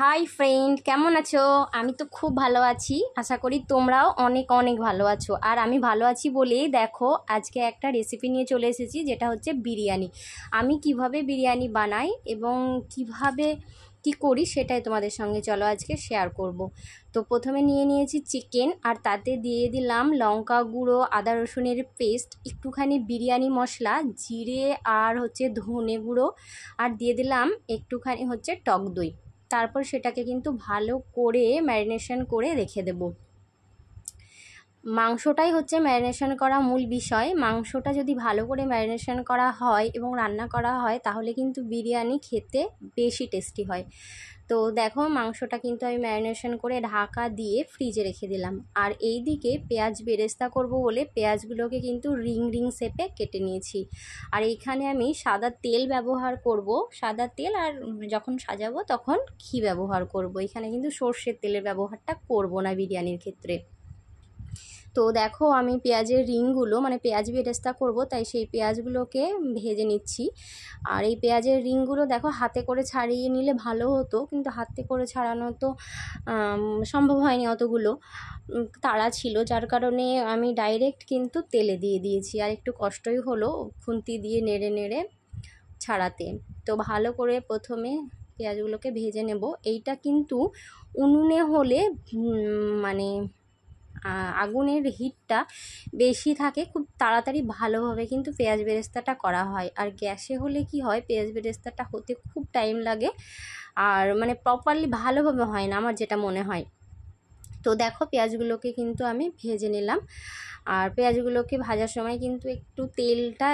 Hi friend, কেমন আছো? আমি তো খুব ভালো আছি। আশা করি তোমরাও অনেক অনেক ভালো আছো। আর আমি ভালো আছি বলেই দেখো আজকে একটা রেসিপি নিয়ে চলে এসেছি, যেটা হচ্ছে বিরিয়ানি। আমি কিভাবে বিরিয়ানি বানাই এবং কিভাবে কি করি সেটাই তোমাদের সঙ্গে চলো আজকে শেয়ার করব। তো প্রথমে নিয়ে নিয়েছি চিকেন, আর তাতে দিয়ে দিলাম লঙ্কা গুঁড়ো, আদা রসুনের পেস্ট, একটুখানি বিরিয়ানি মশলা, জিরে আর হচ্ছে ধনে গুঁড়ো, আর দিয়ে দিলাম একটুখানি হচ্ছে টক দই। তারপর সেটাকে কিন্তু ভালো করে ম্যারিনেশন করে রেখে দেব। মাংসটাই হচ্ছে ম্যারিনেশন করা মূল বিষয়। মাংসটা যদি ভালো করে ম্যারিনেশন করা হয় এবং রান্না করা হয় তাহলে কিন্তু বিরিয়ানি খেতে বেশি টেস্টি হয়। তো দেখো মাংসটা কিন্তু আমি ম্যারিনেশন করে ঢাকা দিয়ে ফ্রিজে রেখে দিলাম। আর এই দিকে পেঁয়াজ বেরেস্তা করব বলে পেঁয়াজগুলোকে কিন্তু রিং রিং শেপে কেটে নিয়েছি। আর এইখানে আমি সাদা তেল ব্যবহার করব, সাদা তেল, আর যখন সাজাবো তখন ঘি ব্যবহার করব। এখানে কিন্তু সর্ষের তেলের ব্যবহারটা করব না বিরিয়ানির ক্ষেত্রে। তো দেখো আমি পেঁয়াজের রিংগুলো, মানে পেঁয়াজ বেরেস্তা করব তাই সেই পেঁয়াজগুলোকে ভেজে নিচ্ছি। আর এই পেঁয়াজের রিংগুলো দেখো হাতে করে ছাড়িয়ে নিলে ভালো হতো, কিন্তু হাতে করে ছাড়ানো তো সম্ভব হয়নি, অতগুলো তাড়া ছিল, যার কারণে আমি ডাইরেক্ট কিন্তু তেলে দিয়ে দিয়েছি। আর একটু কষ্টই হলো খুন্তি দিয়ে নেড়ে নেড়ে ছাড়াতে। তো ভালো করে প্রথমে পেঁয়াজগুলোকে ভেজে নেব। এইটা কিন্তু উনুনে হলে মানে আগুনের হিটটা বেশি থাকে, খুব তাড়াতাড়ি ভালোভাবে কিন্তু পেঁয়াজ বেরেস্তাটা করা হয়। আর গ্যাসে হলে কি হয়, পেঁয়াজ বেরেস্তাটা হতে খুব টাইম লাগে, আর মানে প্রপারলি ভালোভাবে হয় না আমার যেটা মনে হয়। তো দেখো পেঁয়াজগুলোকে কিন্তু আমি ভেজে নিলাম। আর পেঁয়াজগুলোকে ভাজার সময় কিন্তু একটু তেলটা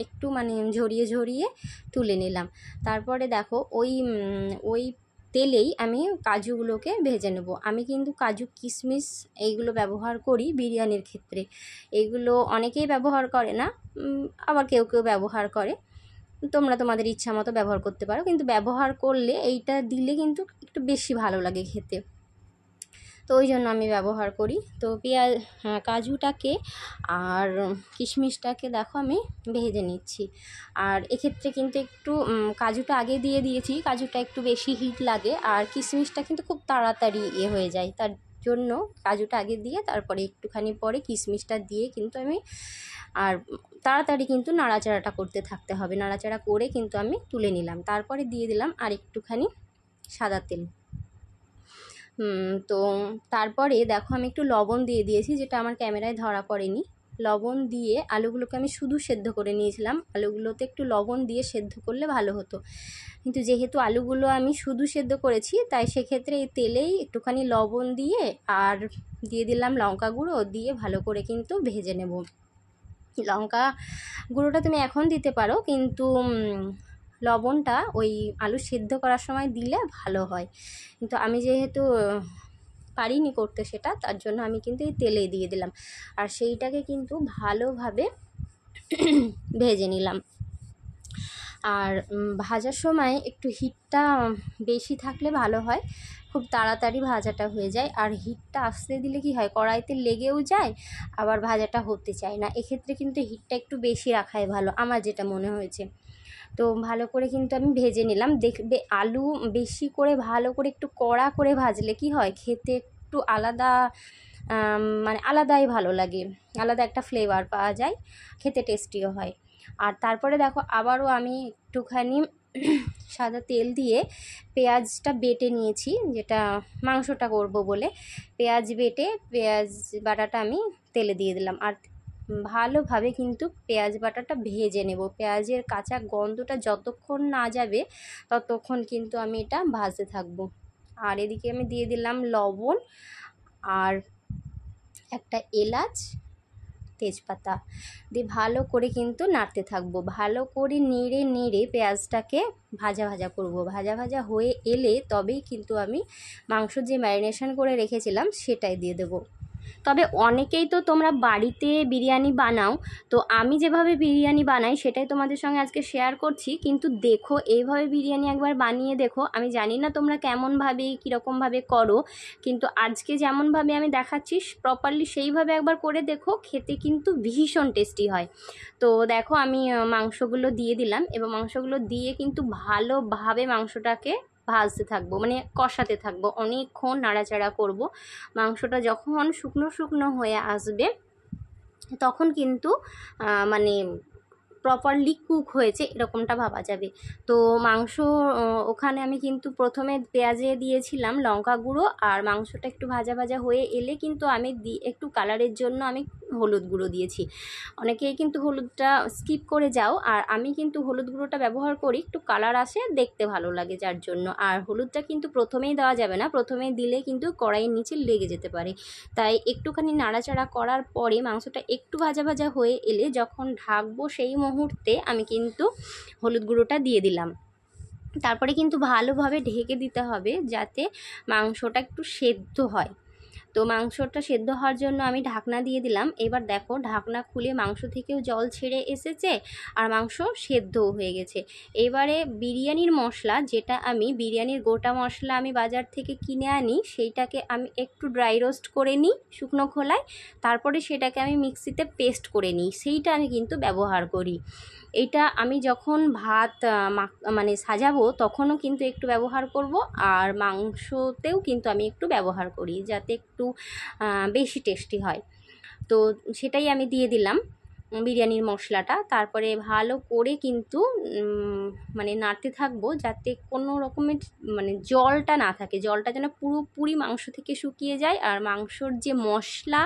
একটু মানে ঝরিয়ে ঝরিয়ে তুলে নিলাম। তারপরে দেখো ওই তেলেই আমি কাজুগুলোকে ভেজে নেব। আমি কিন্তু কাজু কিশমিশ এইগুলো ব্যবহার করি বিরিয়ানির ক্ষেত্রে। এইগুলো অনেকেই ব্যবহার করে না, আবার কেউ কেউ ব্যবহার করে। তোমরা তোমাদের ইচ্ছা মতো ব্যবহার করতে পারো, কিন্তু ব্যবহার করলে এইটা দিলে কিন্তু একটু বেশি ভালো লাগে খেতে। তো ওই জন্য আমি ব্যবহার করি। তো কাজুটাকে আর কিশমিশটাকে দেখো আমি ভেজে নিচ্ছি। আর এক্ষেত্রে কিন্তু একটু কাজুটা আগে দিয়ে দিয়েছি, কাজুটা একটু বেশি হিট লাগে, আর কিশমিশটা কিন্তু খুব তাড়াতাড়ি হয়ে যায়, তার জন্য কাজুটা আগে দিয়ে তারপরে একটুখানি পরে কিশমিশটা দিয়ে কিন্তু আমি, আর তাড়াতাড়ি কিন্তু নাড়াচাড়াটা করতে থাকতে হবে। নাড়াচাড়া করে কিন্তু আমি তুলে নিলাম। তারপরে দিয়ে দিলাম আর একটুখানি সাদা তেল। তো তারপরে দেখো আমি একটু লবণ দিয়ে দিয়েছি, যেটা আমার ক্যামেরায় ধরা পড়েনি। লবণ দিয়ে আলুগুলোকে আমি শুধু সেদ্ধ করে নিয়েছিলাম। আলুগুলোতে একটু লবণ দিয়ে সেদ্ধ করলে ভালো হতো, কিন্তু যেহেতু আলুগুলো আমি শুধু সেদ্ধ করেছি তাই সেক্ষেত্রে এই তেলেই একটুখানি লবণ দিয়ে আর দিয়ে দিলাম লঙ্কা গুঁড়ো, দিয়ে ভালো করে কিন্তু ভেজে নেব। লঙ্কা গুঁড়োটা তুমি এখন দিতে পারো, কিন্তু লবণটা ওই আলু সেদ্ধ করার সময় দিলে ভালো হয়। কিন্তু আমি যেহেতু পারিনি করতে সেটা, তার জন্য আমি কিন্তু এই তেলে দিয়ে দিলাম। আর সেইটাকে কিন্তু ভালোভাবে ভেজে নিলাম। আর ভাজার সময় একটু হিটটা বেশি থাকলে ভালো হয়, খুব তাড়াতাড়ি ভাজাটা হয়ে যায়। আর হিটটা আসতে দিলে কি হয়, কড়াইতে লেগেও যায়, আবার ভাজাটা হতে চায় না। এক্ষেত্রে কিন্তু হিটটা একটু বেশি রাখাই ভালো, আমার যেটা মনে হয়েছে। তো ভালো করে কিন্তু আমি ভেজে নিলাম। দেখবে আলু বেশি করে ভালো করে একটু কড়া করে ভাজলে কি হয়, খেতে একটু আলাদা মানে আলাদাই ভালো লাগে, আলাদা একটা ফ্লেভার পাওয়া যায়, খেতে টেস্টিও হয়। আর তারপরে দেখো আবারও আমি একটুখানি সাদা তেল দিয়ে পেঁয়াজটা বেটে নিয়েছি, যেটা মাংসটা করব বলে পেঁয়াজ বেটে পেঁয়াজ বাটাটা আমি তেলে দিয়ে দিলাম। আর ভালোভাবে কিন্তু পেঁয়াজ বাটাটা ভেজে নেব। পেঁয়াজের কাঁচা গন্ধটা যতক্ষণ না যাবে ততক্ষণ কিন্তু আমি এটা ভাজতে থাকবো। আর এদিকে আমি দিয়ে দিলাম লবণ আর একটা এলাচ, তেজপাতা দিয়ে ভালো করে কিন্তু নাড়তে থাকবো। ভালো করে নেড়ে নেড়ে পেঁয়াজটাকে ভাজা ভাজা করব। ভাজা ভাজা হয়ে এলে তবেই কিন্তু আমি মাংস যে ম্যারিনেশন করে রেখেছিলাম সেটাই দিয়ে দেবো। তবে অনেকেই তো তোমরা বাড়িতে বিরিয়ানি বানাও, তো আমি যেভাবে বিরিয়ানি বানাই সেটাই তোমাদের সঙ্গে আজকে শেয়ার করছি। কিন্তু দেখো এইভাবে বিরিয়ানি একবার বানিয়ে দেখো। আমি জানি না তোমরা কেমনভাবে কীরকমভাবে করো, কিন্তু আজকে যেমনভাবে আমি দেখাচ্ছি প্রপারলি সেইভাবে একবার করে দেখো, খেতে কিন্তু ভীষণ টেস্টি হয়। তো দেখো আমি মাংসগুলো দিয়ে দিলাম, এবং মাংসগুলো দিয়ে কিন্তু ভালোভাবে মাংসটাকে ভাজতে থাকবো, মানে কষাতে থাকবো, অনেকক্ষণ নাড়াচাড়া করব। মাংসটা যখন শুকনো শুকনো হয়ে আসবে তখন কিন্তু মানে প্রপারলি কুক হয়েছে এরকমটা ভাবা যাবে। তো মাংস ওখানে আমি কিন্তু প্রথমে পেঁয়াজে দিয়েছিলাম লঙ্কা গুঁড়ো, আর মাংসটা একটু ভাজা ভাজা হয়ে এলে কিন্তু আমি একটু কালারের জন্য আমি হলুদ গুঁড়ো দিয়েছি। অনেকেই কিন্তু হলুদটা স্কিপ করে যাও, আর আমি কিন্তু হলুদ গুঁড়োটা ব্যবহার করি, একটু কালার আসে, দেখতে ভালো লাগে যার জন্য। আর হলুদটা কিন্তু প্রথমেই দেওয়া যাবে না, প্রথমে দিলে কিন্তু কড়াইয়ের নিচে লেগে যেতে পারে। তাই একটুখানি নাড়াচাড়া করার পরে মাংসটা একটু ভাজা ভাজা হয়ে এলে যখন ঢাকবো সেই মুহূর্তে আমি কিন্তু হলুদ গুঁড়োটা দিয়ে দিলাম। তারপরে কিন্তু ভালোভাবে ঢেকে দিতে হবে যাতে মাংসটা একটু সেদ্ধ হয়। তো মাংসটা সেদ্ধ হওয়ার জন্য আমি ঢাকনা দিয়ে দিলাম। এবার দেখো ঢাকনা খুলে মাংস থেকেও জল ছেড়ে এসেছে আর মাংস সেদ্ধও হয়ে গেছে। এবারে বিরিয়ানির মশলা, যেটা আমি বিরিয়ানির গোটা মশলা আমি বাজার থেকে কিনে আনি, সেইটাকে আমি একটু ড্রাই রোস্ট করে নিই শুকনো খোলায়, তারপরে সেটাকে আমি মিক্সিতে পেস্ট করে নিই, সেইটা আমি কিন্তু ব্যবহার করি। এটা আমি যখন ভাত মানে সাজাবো তখনও কিন্তু একটু ব্যবহার করব, আর মাংসতেও কিন্তু আমি একটু ব্যবহার করি যাতে একটু বেশি টেস্টি হয়। তো সেটাই আমি দিয়ে দিলাম বিরিয়ানির মশলাটা। তারপরে ভালো করে কিন্তু মানে নাড়তে থাকবো যাতে কোনো রকমের মানে জলটা না থাকে, জলটা যেন পুরোপুরি মাংস থেকে শুকিয়ে যায়, আর মাংসর যে মশলা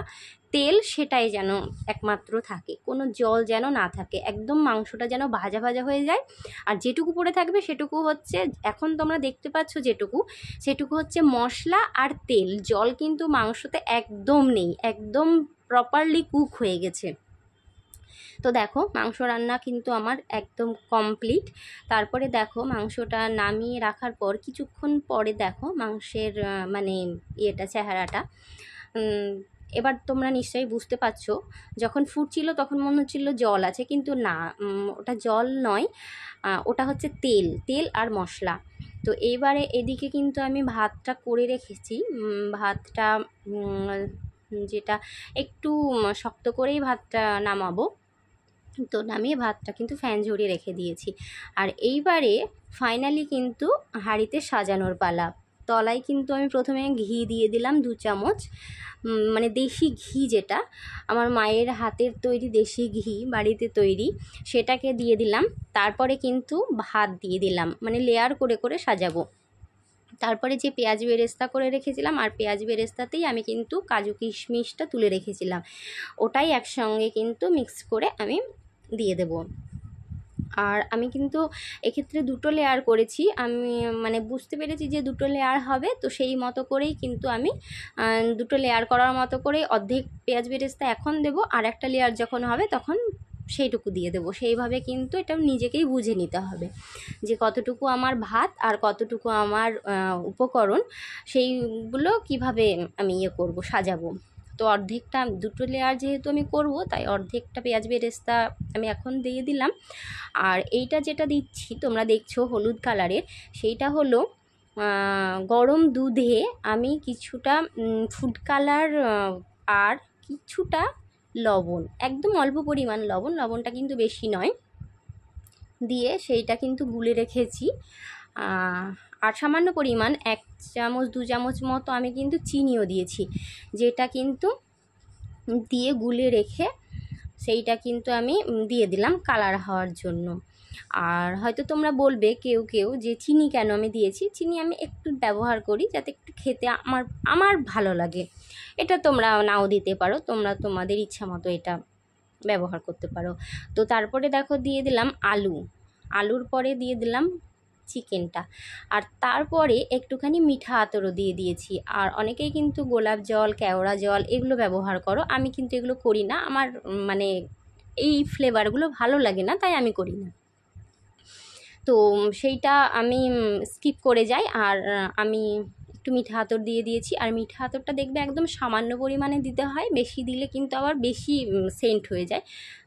তেল সেটাই যেন একমাত্র থাকে, কোনো জল যেন না থাকে, একদম মাংসটা যেন ভাজা ভাজা হয়ে যায়। আর যেটুকু পড়ে থাকবে সেটুকু হচ্ছে, এখন তোমরা দেখতে পাচ্ছ যেটুকু, সেটুকু হচ্ছে মশলা আর তেল, জল কিন্তু মাংসতে একদম নেই, একদম প্রপারলি কুক হয়ে গেছে। তো দেখো মাংস রান্না কিন্তু আমার একদম কমপ্লিট। তারপরে দেখো মাংসটা নামিয়ে রাখার পর কিছুক্ষণ পরে দেখো মাংসের মানে চেহারাটা এবার তোমরা নিশ্চয়ই বুঝতে পারছো, যখন ফুটছিল তখন মনে হচ্ছিল জল আছে, কিন্তু না, ওটা জল নয়, ওটা হচ্ছে তেল, তেল আর মশলা। তো এইবারে এদিকে কিন্তু আমি ভাতটা করে রেখেছি, ভাতটা যেটা একটু শক্ত করেই ভাতটা নামাবো, তো নামিয়ে ভাতটা কিন্তু ফ্যান ঝরিয়ে রেখে দিয়েছি। আর এইবারে ফাইনালি কিন্তু হাঁড়িতে সাজানোর পালা। তলায় কিন্তু আমি প্রথমে ঘি দিয়ে দিলাম 2 চামচ, মানে দেশি ঘি, যেটা আমার মায়ের হাতের তৈরি দেশি ঘি, বাড়িতে তৈরি, সেটাকে দিয়ে দিলাম। তারপরে কিন্তু ভাত দিয়ে দিলাম, মানে লেয়ার করে করে সাজাবো। তারপরে যে পেঁয়াজ বেরেস্তা করে রেখেছিলাম, আর পেঁয়াজ বেরেস্তাতেই আমি কিন্তু কাজু কিশমিশটা তুলে রেখেছিলাম, ওটাই একসঙ্গে কিন্তু মিক্স করে আমি দিয়ে দেব। আর আমি কিন্তু এক্ষেত্রে 2টো লেয়ার করেছি, আমি মানে বুঝতে পেরেছি যে 2টো লেয়ার হবে, তো সেই মতো করেই কিন্তু আমি 2টো লেয়ার করার মতো করেই অর্ধেক পেঁয়াজ বেরেস্তা এখন দেব, আর একটা লেয়ার যখন হবে তখন সেইটুকু দিয়ে দেবো। সেইভাবে কিন্তু এটা নিজেকেই বুঝে নিতে হবে যে কতটুকু আমার ভাত আর কতটুকু আমার উপকরণ, সেইগুলো কিভাবে আমি করব, সাজাবো। তো অর্ধেকটা 2টো লেয়ার যেহেতু আমি করব, তাই অর্ধেকটা পেঁয়াজ বেরেস্তা আমি এখন দিয়ে দিলাম। আর এইটা যেটা দিচ্ছি তোমরা দেখছো হলুদ কালারের, সেইটা হলো গরম দুধে আমি কিছুটা ফুড কালার আর কিছুটা লবণ, একদম অল্প পরিমাণ লবণ, লবণটা কিন্তু বেশি নয়, দিয়ে সেইটা কিন্তু গুলে রেখেছি। আর সামান্য পরিমাণ 1 চামচ 2 চামচ মতো আমি কিন্তু চিনিও দিয়েছি, যেটা কিন্তু দিয়ে গুলে রেখে সেইটা কিন্তু আমি দিয়ে দিলাম কালার হওয়ার জন্য। আর হয়তো তোমরা বলবে কেউ কেউ যে চিনি কেন আমি দিয়েছি, চিনি আমি একটু ব্যবহার করি যাতে একটু খেতে আমার ভালো লাগে, এটা তোমরা নাও দিতে পারো, তোমরা তোমাদের ইচ্ছা মতো এটা ব্যবহার করতে পারো। তো তারপরে দেখো দিয়ে দিলাম আলুর পরে দিয়ে দিলাম চিকেনটা, আর তারপরে একটুখানি মিঠা আতরও দিয়ে দিয়েছি। আর অনেকেই কিন্তু গোলাপ জল, কেওড়া জল এগুলো ব্যবহার করো, আমি কিন্তু এগুলো করি না, আমার মানে এই ফ্লেভারগুলো ভালো লাগে না, তাই আমি করি না। তো সেইটা আমি স্কিপ করে যাই, আর আমি একটু মিঠা আতর দিয়ে দিয়েছি। আর মিঠা আতরটা দেখবে একদম সামান্য পরিমাণে দিতে হয়, বেশি দিলে কিন্তু আবার বেশি সেন্ট হয়ে যায়,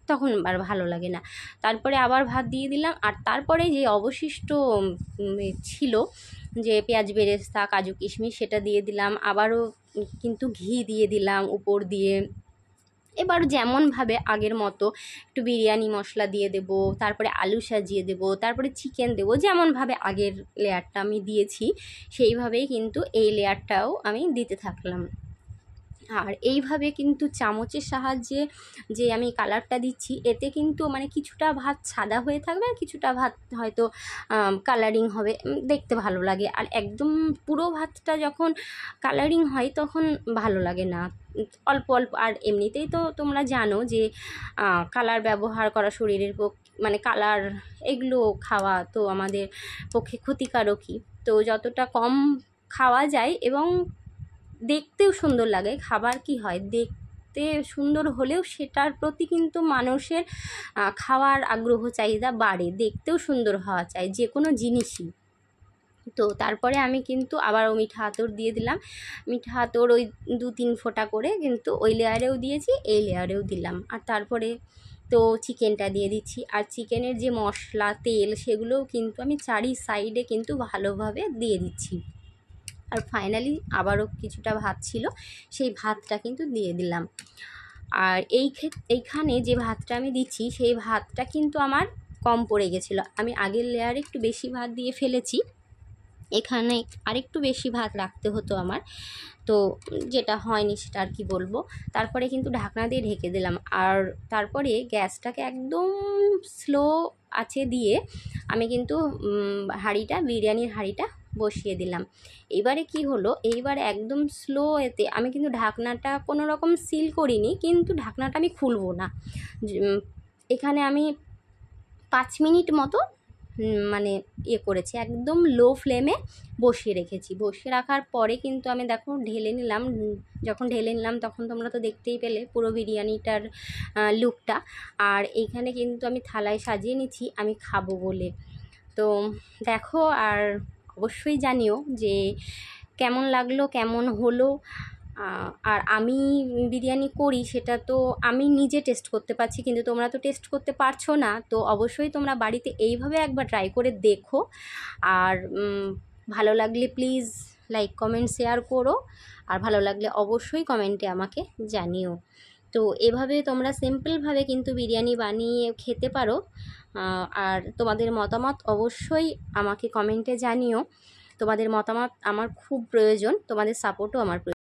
তখন আর ভালো লাগে না। তারপরে আবার ভাত দিয়ে দিলাম, আর তারপরে যে অবশিষ্ট ছিল যে পেঁয়াজ বেরেস্তা, কাজু কিশমিশ, সেটা দিয়ে দিলাম। আবারও কিন্তু ঘি দিয়ে দিলাম উপর দিয়ে, এবার যেমনভাবে আগের মতো একটু বিরিয়ানি মশলা দিয়ে দেব, তারপরে আলু সাজিয়ে দেব, তারপরে চিকেন দেব, যেমনভাবে আগের লেয়ারটা আমি দিয়েছি সেইভাবেই কিন্তু এই লেয়ারটাও আমি দিতে থাকলাম। আর এইভাবে কিন্তু চামচের সাহায্যে যে আমি কালারটা দিচ্ছি, এতে কিন্তু মানে কিছুটা ভাত সাদা হয়ে থাকবে আর কিছুটা ভাত হয়তো কালারিং হবে, দেখতে ভালো লাগে। আর একদম পুরো ভাতটা যখন কালারিং হয় তখন ভালো লাগে না, অল্প অল্প। আর এমনিতেই তো তোমরা জানো যে কালার ব্যবহার করা শরীরের মানে কালার এগুলো খাওয়া তো আমাদের পক্ষে ক্ষতিকারকই। তো যতটা কম খাওয়া যায় এবং দেখতেও সুন্দর লাগে, খাবার কি হয় দেখতে সুন্দর হলেও সেটার প্রতি কিন্তু মানুষের খাওয়ার আগ্রহ চাহিদা বাড়ে, দেখতেও সুন্দর হওয়া চাই যে কোনো জিনিসই। তো তারপরে আমি কিন্তু আবারও মিঠা আতর দিয়ে দিলাম, মিঠা আতর ওই 2-3 ফোঁটা করে কিন্তু ওই লেয়ারেও দিয়েছি, এই লেয়ারেও দিলাম। আর তারপরে তো চিকেনটা দিয়ে দিচ্ছি, আর চিকেনের যে মশলা তেল সেগুলোও কিন্তু আমি চারি সাইডে কিন্তু ভালোভাবে দিয়ে দিচ্ছি। আর ফাইনালি আবারও কিছুটা ভাত ছিল, সেই ভাতটা কিন্তু দিয়ে দিলাম। আর এইখানে যে ভাতটা আমি দিচ্ছি সেই ভাতটা কিন্তু আমার কম পড়ে গেছিলো, আমি আগের লেয়ারে একটু বেশি ভাত দিয়ে ফেলেছি, এখানে আরেকটু বেশি ভাত রাখতে হতো আমার, তো যেটা হয়নি সেটা আর কি বলবো। তারপরে কিন্তু ঢাকনা দিয়ে ঢেকে দিলাম, আর তারপরে গ্যাসটাকে একদম স্লো আঁচে দিয়ে আমি কিন্তু হাঁড়িটা, বিরিয়ানির হাঁড়িটা বসিয়ে দিলাম। এইবারে কি হলো, এইবার একদম স্লো এতে আমি কিন্তু ঢাকনাটা কোনো রকম সিল করিনি, কিন্তু ঢাকনাটা আমি খুলবো না। এখানে আমি 5 মিনিট মতো মানে করেছি, একদম লো ফ্লেমে বসিয়ে রেখেছি। বসিয়ে রাখার পরে কিন্তু আমি দেখো ঢেলে নিলাম, যখন ঢেলে নিলাম তখন তোমরা তো দেখতেই পেলে পুরো বিরিয়ানিটার লুকটা। আর এইখানে কিন্তু আমি থালায় সাজিয়ে নিচ্ছি আমি খাবো বলে। তো দেখো, আর অবশ্যই জানিও যে কেমন লাগলো, কেমন হলো। আর আমি বিরিয়ানি করি সেটা তো আমি নিজে টেস্ট করতে পারছি, কিন্তু তোমরা তো টেস্ট করতে পারছো না। তো অবশ্যই তোমরা বাড়িতে এইভাবে একবার ট্রাই করে দেখো। আর ভালো লাগলে প্লিজ লাইক কমেন্ট শেয়ার করো, আর ভালো লাগলে অবশ্যই কমেন্টে আমাকে জানিও। তো এভাবে তোমরা সিম্পলভাবে কিন্তু বিরিয়ানি বানিয়ে খেতে পারো। আর তোমাদের মতামত অবশ্যই আমাকে কমেন্টে জানিও, তোমাদের মতামত আমার খুব প্রয়োজন, তোমাদের সাপোর্টও আমার প্রয়োজন।